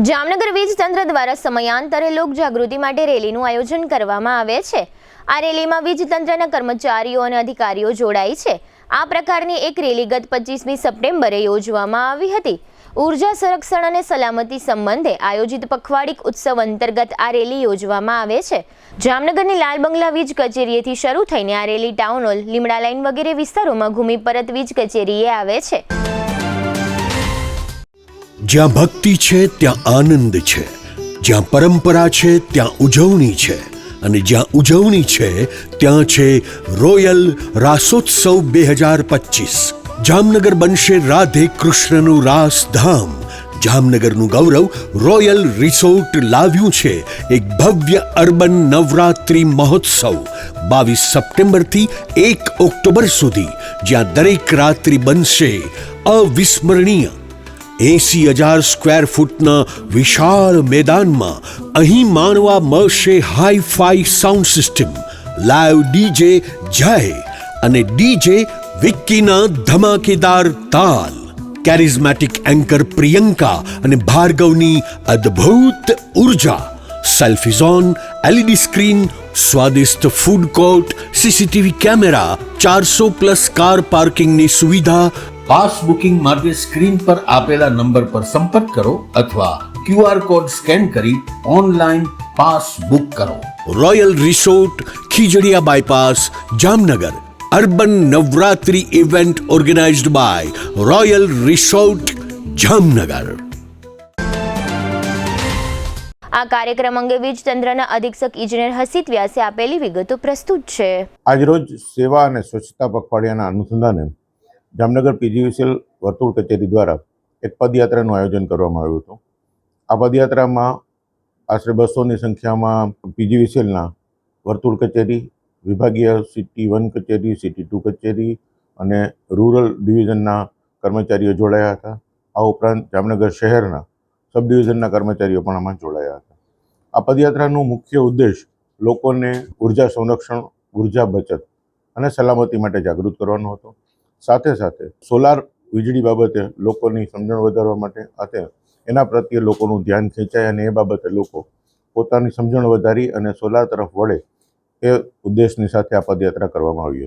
જામનગર વીજ તંત્ર દ્વારા સમયાંતરે લોક જાગૃતિ માટે રેલીનું આયોજન કરવામાં આવે છે। આ રેલીમાં વીજ તંત્રના કર્મચારીઓ અને અધિકારીઓ જોડાય છે। આ પ્રકારની એક રેલી ગત 25મી સપ્ટેમ્બરે યોજવામાં આવી હતી। ઉર્જા સંરક્ષણ અને સલામતી સંબંધે આયોજિત પખવાડિક ઉત્સવ અંતર્ગત આ રેલી યોજવામાં આવે છે। જામનગરની લાલ બંગલા વીજ કચેરીએથી શરૂ થઈને આ રેલી ટાઉન હોલ, લીમડા લાઈન વગેરે વિસ્તારોમાં ઘૂમી પરત વીજ કચેરીએ આવે છે। જ્યાં ભક્તિ છે ત્યાં આનંદ છે, જ્યાં પરંપરા છે ત્યાં ઉજવણી છે, અને જ્યાં ઉજવણી છે ત્યાં છે રોયલ રાસોત્સવ 2025। જામનગર બનશે રાધે કૃષ્ણનું રાસધામ। જામનગરનું ગૌરવ રોયલ રિસોર્ટ લાવ્યું છે એક ભવ્ય અર્બન નવરાત્રિ મહોત્સવ 22 સપ્ટેમ્બરથી 1 ઓક્ટોબર સુધી, જ્યાં દરેક રાત્રિ બનશે અવિસ્મરણીય। 80,000 સ્ક્વેર ફૂટના વિશાળ મેદાનમાં અહીં માણવા મળશે hi fi sound system, live DJ જય અને ડીજે વિક્કીના ધમાકેદાર તાલ, કેરિઝમેટિક એન્કર પ્રિયંકા અને ભાર્ગવની અદ્ભુત ઉર્જા, સેલ્ફી ઝોન, એલઈડી સ્ક્રીન, સ્વાદિષ્ટ food court, CCTV camera, 400+ car પાર્કિંગની સુવિધા। પાસ બુકિંગ માટે સ્ક્રીન પર આપેલા નંબર પર સંપર્ક કરો અથવા QR કોડ સ્કેન કરી ઓનલાઈન પાસ બુક કરો। Royal resort, Khijadiya bypass, Jamnagar. Urban Navratri event organised by royal resort, Jamnagar. આ કાર્યક્રમ અંગે વીજ તંત્રના અધિક્ષક ઇજનેર હસીત વ્યાસે આપેલી વિગતો પ્રસ્તુત છે। આજરોજ સેવા અને સ્વચ્છતા પખવાડિયાના અનુસંધાને જામનગર પીજીવીસીએલ વર્તુળ કચેરી દ્વારા એક પદયાત્રાનું આયોજન કરવામાં આવ્યું હતું। આ પદયાત્રામાં આશરે 200ની સંખ્યામાં પીજીવીસીએલના વર્તુળ કચેરી, વિભાગીય સિટી 1 કચેરી, સિટી 2 કચેરી અને રૂરલ ડિવિઝનના કર્મચારીઓ જોડાયા હતા। આ ઉપરાંત જામનગર શહેરના સબ ડિવિઝનના કર્મચારીઓ પણ આમાં જોડાયા હતા। આ પદયાત્રાનું મુખ્ય ઉદ્દેશ લોકોને ઉર્જા સંરક્ષણ, ઉર્જા બચત અને સલામતી માટે જાગૃત કરવાનો હતો। સાથે સાથે સોલાર વીજળી બાબતે લોકોની સમજણ વધારવા માટે અને એના પ્રત્યે લોકોનું ધ્યાન ખેંચાય અને એ બાબતે લોકો પોતાની સમજણ વધારી અને સોલાર તરફ વળે એ ઉદ્દેશની સાથે આ પદયાત્રા કરવામાં આવી હતી।